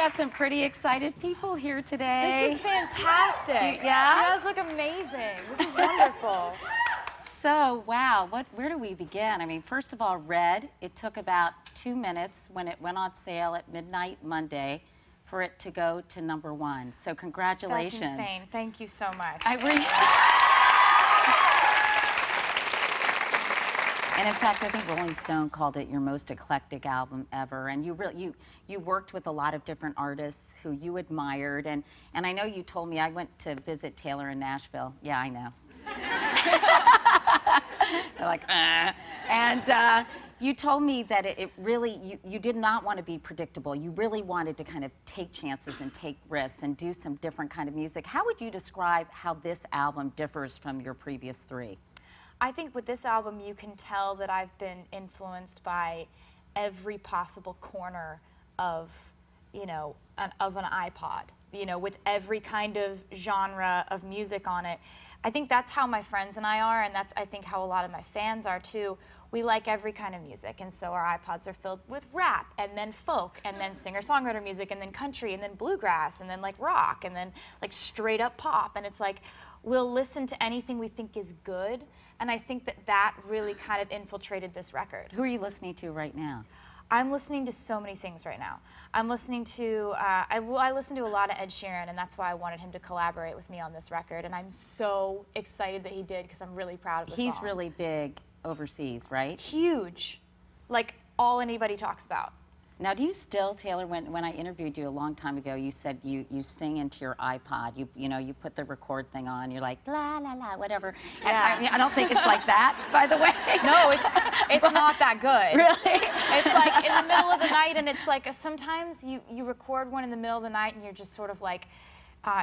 got some pretty excited people here today. This is fantastic. Yeah? You guys look amazing. This is wonderful. So, wow, where do we begin? I mean, first of all, Red, it took about 2 minutes when it went on sale at midnight Monday for it to go to #1. So congratulations. That's insane. Thank you so much. And in fact, I think Rolling Stone called it your most eclectic album ever. And you worked with a lot of different artists who you admired. And I know you told me, I went to visit Taylor in Nashville. Yeah, I know. They're like, And you told me that it really, you did not want to be predictable. You really wanted to kind of take chances and take risks and do some different kind of music. How would you describe how this album differs from your previous 3? I think with this album, you can tell that I've been influenced by every possible corner of, of an iPod, with every kind of genre of music on it. I think that's how my friends and I are, and that's, I think, how a lot of my fans are, too. We like every kind of music, and so our iPods are filled with rap, and then folk, and then singer-songwriter music, and then country, and then bluegrass, and then, like, rock, and then, like, straight-up pop. And it's like, we'll listen to anything we think is good, and I think that really kind of infiltrated this record. Who are you listening to right now? I'm listening to so many things right now. I'm listening to, I listen to a lot of Ed Sheeran, and that's why I wanted him to collaborate with me on this record, and I'm so excited that he did, because I'm really proud of the song. He's really big overseas, right? Huge. Like, all anybody talks about. Now, do you still, Taylor, when I interviewed you a long time ago, you said you sing into your iPod. You put the record thing on. You're like, la, la, la, whatever. And yeah. I mean, I don't think it's like that, by the way. No, it's not that good. Really? It's like in the middle of the night, and it's like sometimes you record one in the middle of the night, and you're just sort of like,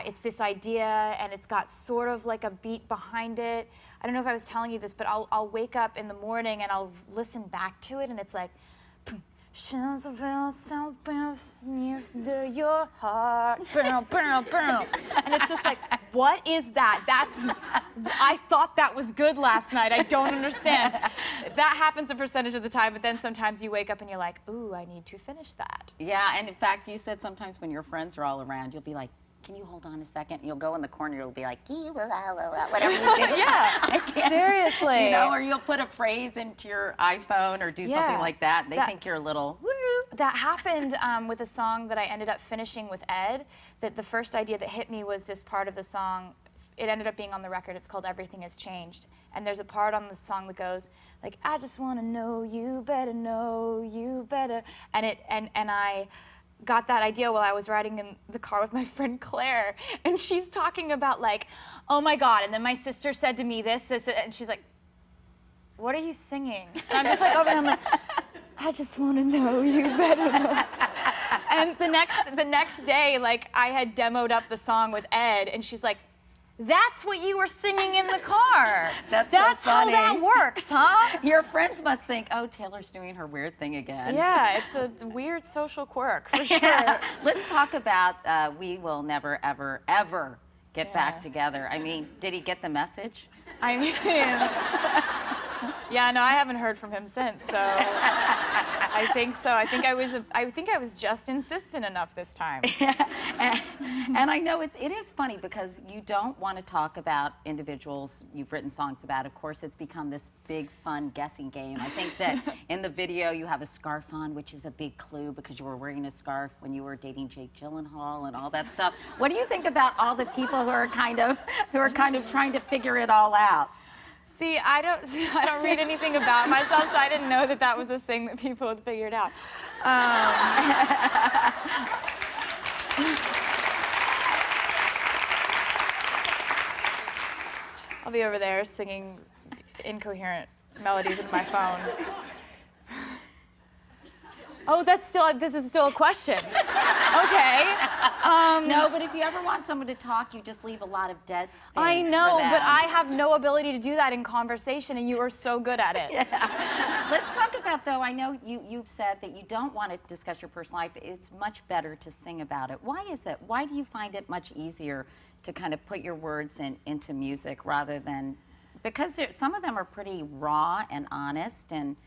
it's this idea, and it's got sort of like a beat behind it. I don't know if I was telling you this, but I'll wake up in the morning, and I'll listen back to it, and it's like, near your heart, and it's just like, what is that? I thought that was good last night. I don't understand. That happens a percentage of the time, but then sometimes you wake up and you're like, ooh, I need to finish that. Yeah, and in fact, you said sometimes when your friends are all around, you'll be like, can you hold on a second? You'll go in the corner, you'll be like, whatever you do. Yeah, seriously. Or you'll put a phrase into your iPhone or do something like that, and they think you're a little, woo. That happened with a song that I ended up finishing with Ed, that the first idea that hit me was this part of the song. It ended up being on the record. It's called Everything Has Changed. And there's a part on the song that goes, like, I just want to know you better. And I got that idea while I was riding in the car with my friend Claire, and she's talking about, like, oh my God, and then my sister said to me this, and she's like, what are you singing? And I'm just like, over there, I'm like, I just want to know you better. And the next day, like, I had demoed up the song with Ed, and she's like, that's what you were singing in the car. That's so how funny. that works, huh? Your friends must think, oh, Taylor's doing her weird thing again. Yeah, it's a weird social quirk, for sure. Let's talk about We Will Never, Ever, Ever Get Back Together. I mean, did he get the message? I mean, yeah, no, I haven't heard from him since, so I think so. I think I was just insistent enough this time. And I know it is funny because you don't want to talk about individuals you've written songs about. Of course, it's become this big, fun guessing game. I think that in the video you have a scarf on, which is a big clue because you were wearing a scarf when you were dating Jake Gyllenhaal and all that stuff. What do you think about all the people who are kind of trying to figure it all out? See, I don't read anything about myself, so I didn't know that was a thing that people had figured out. I'll be over there singing incoherent melodies in my phone. Oh, this is still a question. Okay. No, but if you ever want someone to talk, you just leave a lot of dead space. I know, for them. but I have no ability to do that in conversation, and you are so good at it. Yeah. Let's talk about, though, I know you've said that you don't want to discuss your personal life. It's much better to sing about it. Why is it? Why do you find it much easier to kind of put your words into music rather than, because some of them are pretty raw and honest and,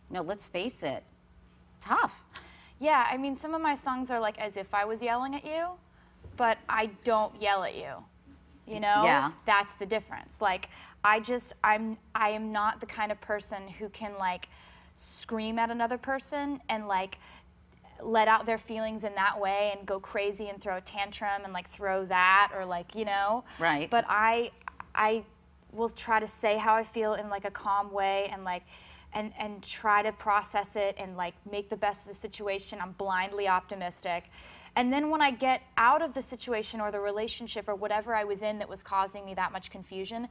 let's face it, tough. Yeah, I mean, some of my songs are like as if I was yelling at you, but I don't yell at you. You know? Yeah. That's the difference. Like, I am not the kind of person who can like scream at another person and like let out their feelings in that way and go crazy and throw a tantrum and like throw that or like, you know? Right. But I will try to say how I feel in like a calm way and like and try to process it and like make the best of the situation. I'm blindly optimistic. And then when I get out of the situation or the relationship or whatever I was in that was causing me that much confusion,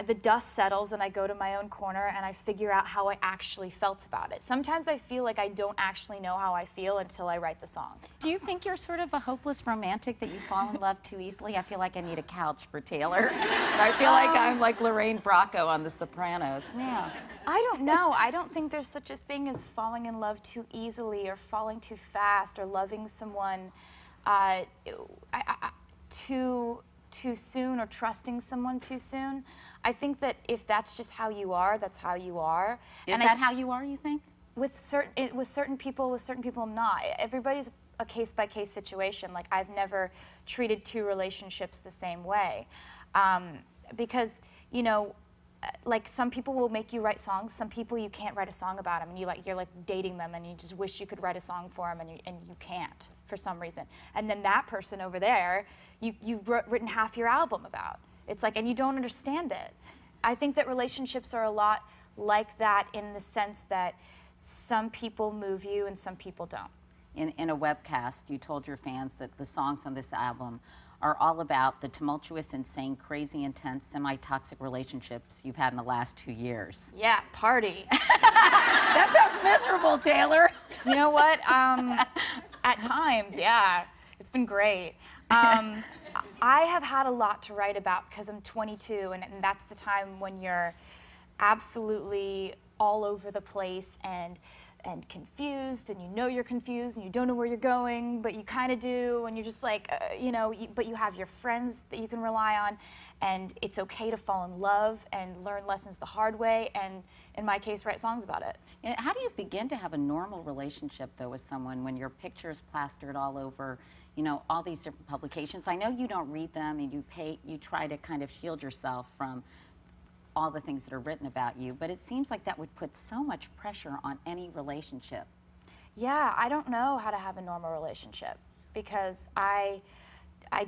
the dust settles and I go to my own corner and I figure out how I actually felt about it. Sometimes I feel like I don't actually know how I feel until I write the song. Do you think you're sort of a hopeless romantic, that you fall in love too easily? I feel like I need a couch for Taylor. I feel like I'm like Lorraine Bracco on The Sopranos. Yeah. I don't know. I don't think there's such a thing as falling in love too easily or falling too fast or loving someone too soon or trusting someone too soon. I think that if that's just how you are, that's how you are. Is that how you are, you think? With certain people I'm not. Everybody's a case-by-case situation. Like, I've never treated two relationships the same way. Because, you know, like, some people will make you write songs. Some people you can't write a song about them, and you're like dating them, and you just wish you could write a song for them, and you can't for some reason. And then that person over there, you've written half your album about. It's like, and you don't understand it. I think that relationships are a lot like that in the sense that some people move you and some people don't. In a webcast, you told your fans that the songs on this album are all about the tumultuous, insane, crazy, intense, semi-toxic relationships you've had in the last 2 years. Yeah, party. That sounds miserable, Taylor. You know what? At times, yeah. It's been great. I have had a lot to write about because I'm 22, and that's the time when you're absolutely all over the place and confused, and you know you're confused, and you don't know where you're going, but you kind of do, and you're just like, you know, but you have your friends that you can rely on, and it's okay to fall in love and learn lessons the hard way, and in my case, write songs about it. Yeah, how do you begin to have a normal relationship, though, with someone when your picture's plastered all over, you know, all these different publications? I know you don't read them, and you try to kind of shield yourself from all the things that are written about you, but it seems like that would put so much pressure on any relationship. Yeah, I don't know how to have a normal relationship because I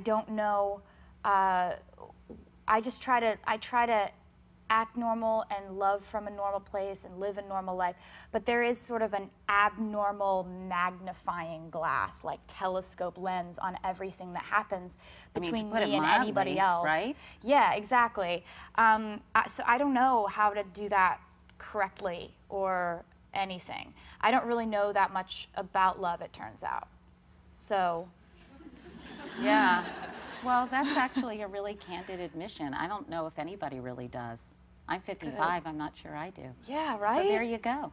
don't know. I try to act normal and love from a normal place and live a normal life, but there is sort of an abnormal magnifying glass, like telescope lens on everything that happens between me and anybody else. Right? Yeah, exactly. So I don't know how to do that correctly or anything. I don't really know that much about love, it turns out. So. Yeah. Well, that's actually a really candid admission. I don't know if anybody really does. I'm 55, I'm not sure I do. Yeah, right? So there you go.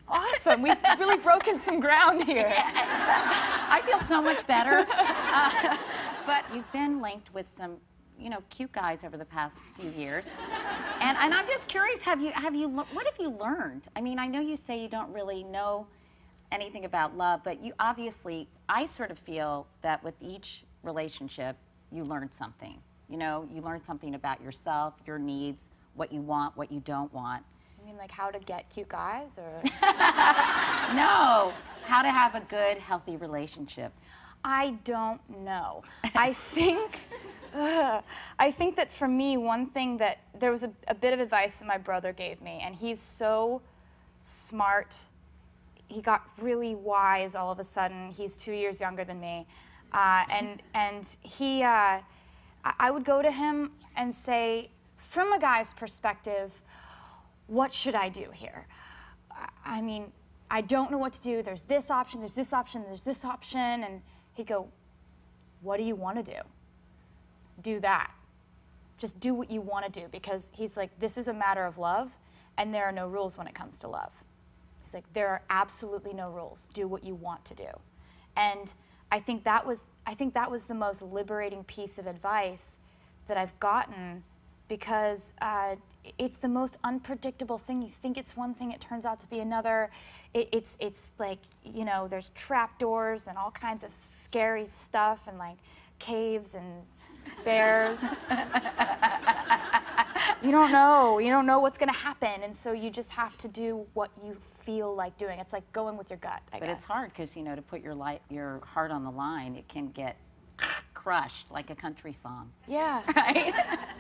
Awesome, we've really broken some ground here. I feel so much better. But you've been linked with some, you know, cute guys over the past few years. And I'm just curious, what have you learned? I mean, I know you say you don't really know anything about love, but you obviously, I sort of feel that with each relationship, you learn something. You know, you learn something about yourself, your needs, what you want, what you don't want. You mean like how to get cute guys, or? No, how to have a good, healthy relationship. I don't know. I think that for me, one thing that, there was a bit of advice that my brother gave me, and he's so smart. He got really wise all of a sudden. He's 2 years younger than me. And he, I would go to him and say, from a guy's perspective, what should I do here? I mean, I don't know what to do. There's this option, there's this option, there's this option. And he'd go, what do you want to do? Do that. Just do what you want to do, because he's like, this is a matter of love, and there are no rules when it comes to love. He's like, there are absolutely no rules. Do what you want to do. And I think that was the most liberating piece of advice that I've gotten, because it's the most unpredictable thing. You think it's one thing, it turns out to be another. It's like, you know, there's trapdoors and all kinds of scary stuff and like caves and bears. You don't know what's gonna happen, and so you just have to do what you feel like doing. It's like going with your gut, I guess. But it's hard because, you know, to put your heart on the line, it can get crushed like a country song. Yeah. Right?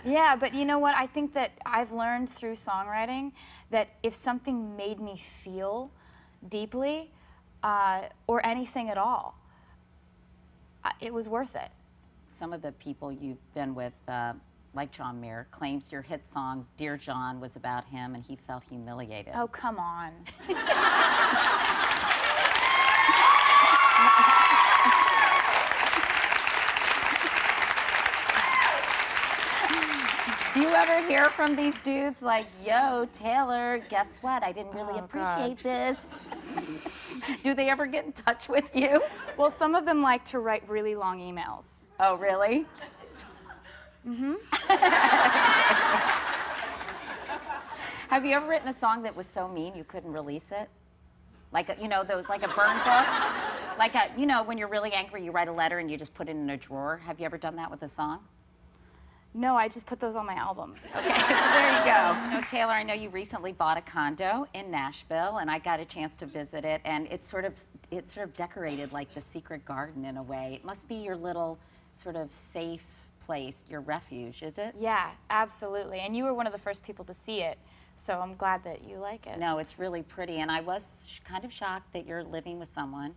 Yeah, but you know what? I think that I've learned through songwriting that if something made me feel deeply, or anything at all, it was worth it. Some of the people you've been with, like John Mayer, claims your hit song, Dear John, was about him and he felt humiliated. Oh, come on. Do you ever hear from these dudes like, yo, Taylor, guess what? I didn't really appreciate this. Do they ever get in touch with you? Well, some of them like to write really long emails. Oh, really? Mm-hmm. Have you ever written a song that was so mean you couldn't release it? Like, you know, those, like a burn book? Like, you know, when you're really angry, you write a letter and you just put it in a drawer. Have you ever done that with a song? No, I just put those on my albums. Okay, there you go. You know, Taylor, I know you recently bought a condo in Nashville, and I got a chance to visit it, and it's sort of decorated like the secret garden in a way. It must be your little sort of safe place, your refuge, is it? Yeah, absolutely. And you were one of the first people to see it, so I'm glad that you like it. No, it's really pretty, and I was kind of shocked that you're living with someone.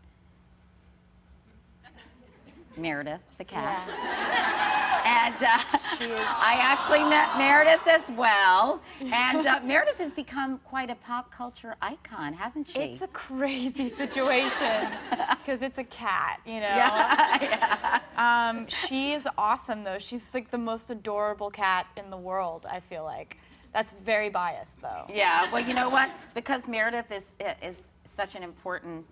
Meredith, the cat. Yeah. And I actually met Meredith as well. And Meredith has become quite a pop culture icon, hasn't she? It's a crazy situation because it's a cat, you know? Yeah. She's awesome, though. She's like the most adorable cat in the world, I feel like. That's very biased, though. Yeah, well, you know what? Because Meredith is such an important...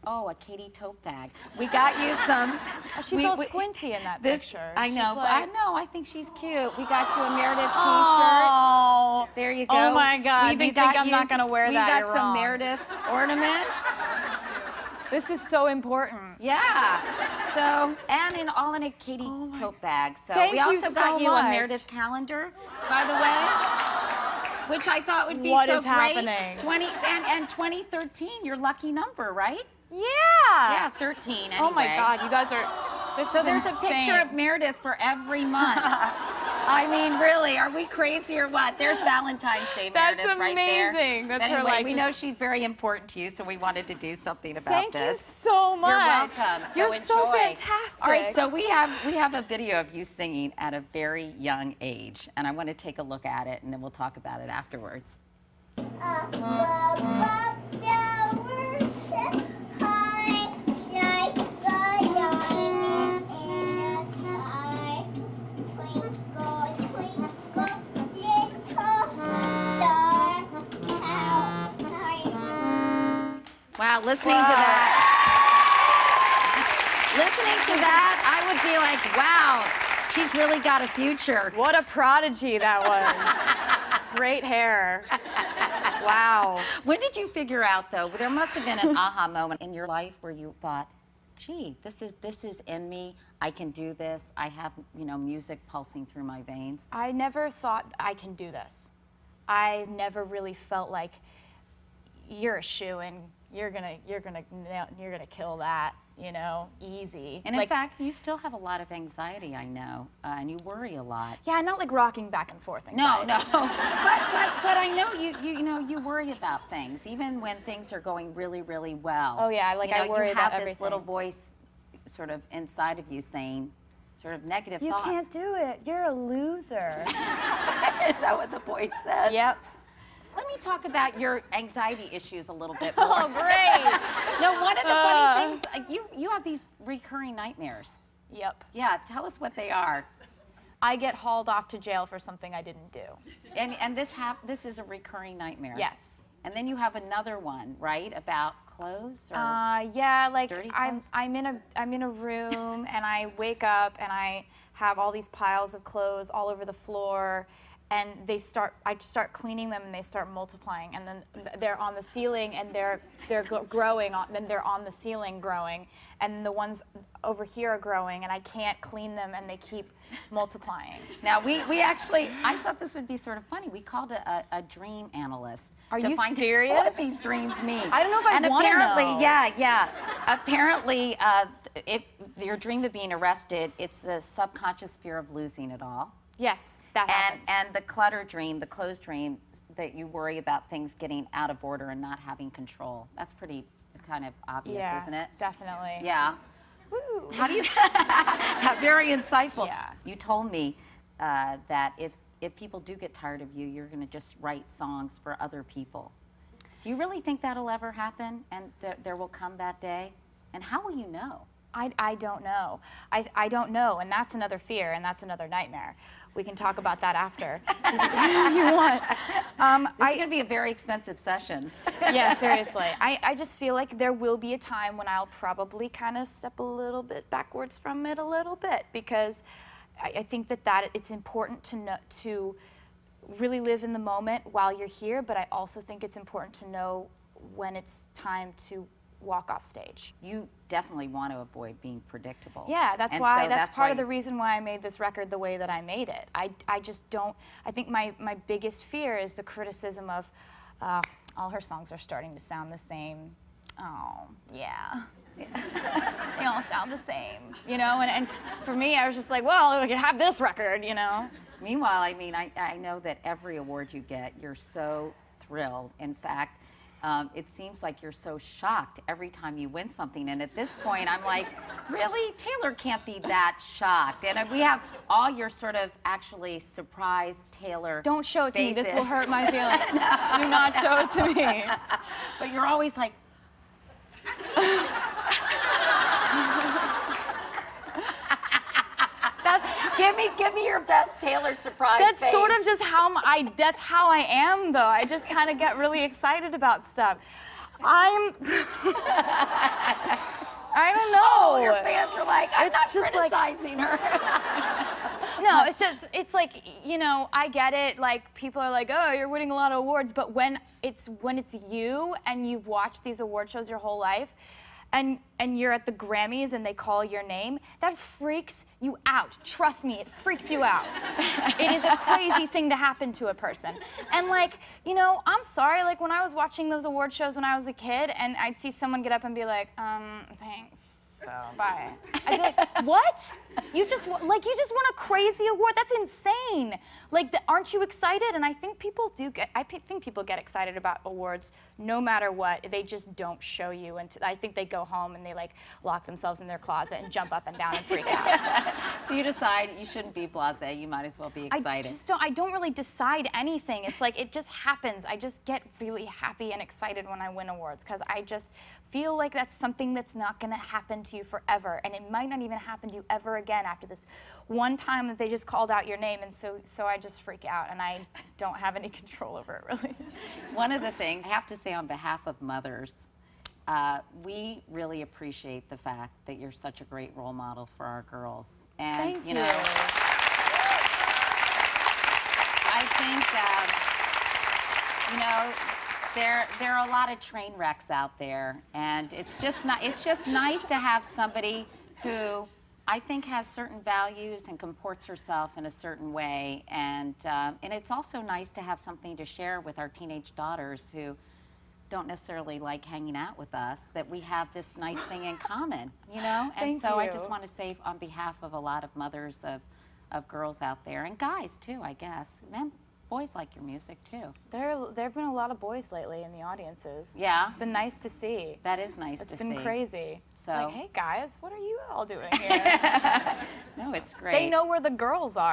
Oh, a Katie tote bag. We got you some... Oh, she's all squinty in that picture. I know, like... I know. I think she's cute. We got you a Meredith t-shirt. Oh, there you go. Oh my God! We you think I'm not gonna wear that? We got You're some wrong. Meredith ornaments. This is so important. Yeah. So, and all in a Katie tote bag. So Thank we also you got so you much. a Meredith calendar, by the way, which I thought would be What so is great. happening? 2013, your lucky number, right? Yeah. Yeah, 13 anyway. Oh my God, you guys are. So there's a picture of Meredith for every month. I mean, really, are we crazy or what? There's Valentine's Day, Meredith, right there. That's amazing. That's anyway, her, like, we know she's very important to you, so we wanted to do something about this. Thank you so much. You're welcome. So You're so enjoy. fantastic. All right, so we have a video of you singing at a very young age, and I want to take a look at it, and then we'll talk about it afterwards. Wow, listening to that, I would be like, wow, she's really got a future. What a prodigy that was. Great hair. Wow. When did you figure out, though, there must have been an aha moment in your life where you thought, gee, this is in me, I can do this, I have, you know, music pulsing through my veins? I never thought I can do this. I never really felt like you're a shoo-in. You're gonna kill that, you know, easy. And in fact, you still have a lot of anxiety, I know, and you worry a lot. Yeah, not like rocking back and forth anxiety. No, but I know you know you worry about things, even when things are going really, really well. Oh yeah, like I worry about everything. You have this little voice, sort of inside of you saying, sort of negative You thoughts. can't do it. You're a loser. Is that what the voice says? Yep. Let me talk about your anxiety issues a little bit more. Oh, great. No, one of the funny things, you have these recurring nightmares. Yep. Yeah, tell us what they are. I get hauled off to jail for something I didn't do. And this is a recurring nightmare. Yes. And then you have another one, right, about clothes? Or Yeah, like dirty I'm clothes? I'm in a room and I wake up and I have all these piles of clothes all over the floor, and I start cleaning them and they start multiplying, and then they're on the ceiling and they're growing, then they're on the ceiling growing, and the ones over here are growing, and I can't clean them and they keep multiplying. Now, we actually, I thought this would be sort of funny. We called a dream analyst. Are to you find serious? What these dreams mean. I don't know if I and wanna apparently, know. yeah. Apparently, if your dream of being arrested, it's a subconscious fear of losing it all. Yes, that happens. And the clutter dream, the closed dream, that you worry about things getting out of order and not having control. That's pretty kind of obvious, yeah, isn't it? definitely. Yeah. Woo. How do you? Very insightful. Yeah. You told me that if people do get tired of you, you're going to just write songs for other people. Do you really think that'll ever happen, and there will come that day? And how will you know? I don't know. I don't know, and that's another fear, and that's another nightmare. We can talk about that after if you want. This is going to be a very expensive session. Yeah, seriously. I just feel like there will be a time when I'll probably kind of step a little bit backwards from it a little bit, because I think that it's important to really live in the moment while you're here, but I also think it's important to know when it's time to walk off stage. You definitely want to avoid being predictable. Yeah, that's And why so that's part of why the reason why I made this record the way that I made it. I just don't, I think my biggest fear is the criticism of all her songs are starting to sound the same. Oh, yeah. They all sound the same, you know, and for me, I was just like, well, you have this record, you know. Meanwhile, I mean, I know that every award you get, you're so thrilled. In fact, it seems like you're so shocked every time you win something. And at this point, I'm like, really? Taylor can't be that shocked. And we have all your sort of actually surprised Taylor Don't show it to me. faces. This will hurt my feelings. Do not show it to me. But you're always like, give me your best Taylor surprise That's face. sort of just that's how I am, though. I just kind of get really excited about stuff. I don't know. Oh, your fans are like, I'm It's not just like- criticizing her. No, it's like, you know, I get it. Like, people are like, oh, you're winning a lot of awards, but when it's you and you've watched these award shows your whole life, and you're at the Grammys and they call your name, that freaks you out. Trust me, it freaks you out. It is a crazy thing to happen to a person. And like, you know, I'm sorry, like when I was watching those award shows when I was a kid and I'd see someone get up and be like, thanks, so bye. I'd be like, what? You just won a crazy award? That's insane. Like, aren't you excited? And I think people get excited about awards no matter what. They just don't show you until, I think they go home and they like lock themselves in their closet and jump up and down and freak out. So you decide you shouldn't be blasé, you might as well be excited. I don't really decide anything. It's like, it just happens. I just get really happy and excited when I win awards, because I just feel like that's something that's not gonna happen to you forever, and it might not even happen to you ever again after this one time that they just called out your name, and so I just freak out, and I don't have any control over it, really. One of the things I have to say on behalf of mothers, we really appreciate the fact that you're such a great role model for our girls. And Thank you know, I think you know, there are a lot of train wrecks out there, and it's just nice to have somebody who I think has certain values and comports herself in a certain way, and it's also nice to have something to share with our teenage daughters who don't necessarily like hanging out with us, that we have this nice thing in common, you know? And Thank so I you. just want to say on behalf of a lot of mothers of girls out there, and guys too, I guess. Men, boys like your music too. There have been a lot of boys lately in the audiences. Yeah? It's been nice to see. That is nice to see. It's been crazy. So- It's like, hey guys, what are you all doing here? No, it's great. They know where the girls are.